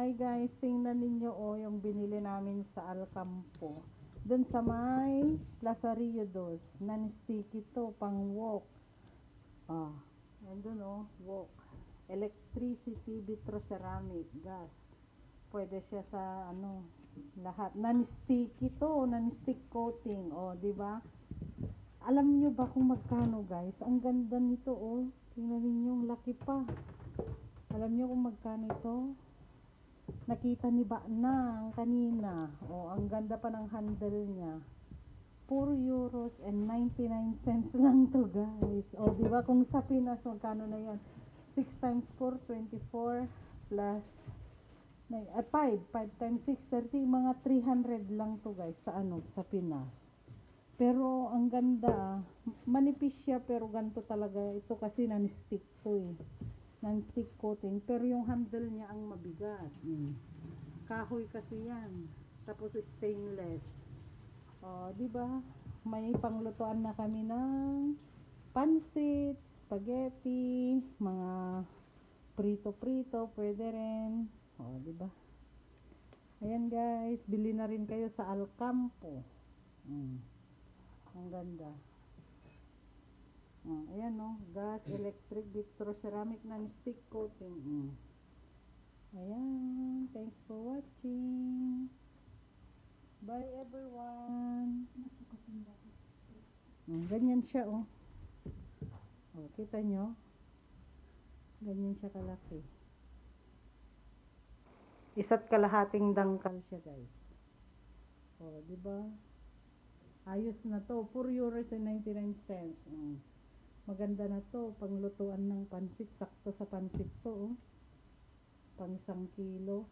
Hi guys, tingnan ninyo yung binili namin sa Alcampo. Doon sa may Plaza Rio 2. Non-sticky to, pang wok. Nandun wok. Electricity, vitroceramic, gas. Pwede siya sa lahat. Non-sticky to, non-stick coating. Di ba? Alam nyo ba kung magkano guys? Ang ganda nito Tingnan ninyo, ang laki pa. Alam nyo kung magkano ito? Nakita ni Baknang kanina. Ang ganda pa ng handle niya. 4 euros and 99 cents lang to guys. Di ba kung sa Pinas magkano na 'yan? 6 times 4, 24 plus 5 times 6, 30, mga 300 lang to guys sa Pinas. Pero ang ganda, manipis siya pero ganito talaga ito kasi non-stick to non-stick coating, pero yung handle niya ang mabigat. Kahoy kasi yan. Tapos stainless. Di ba? May panglutuan na kami ng pansit, spaghetti, mga prito-prito, pwede rin. Di ba? Ayan guys, bili na rin kayo sa Alcampo. Ang ganda. Ayan gas, electric, vitroceramic, non-stick coating. Ayan, thanks for watching. Bye everyone. Ganyan siya kita nyo? Ganyan siya kalaki. Isa't kalahating dangkal siya guys. Diba? Ayos na to, 4 euros and 99 cents. Maganda na to, panglutuan ng pansit, sakto sa pansit to pang 1 kilo.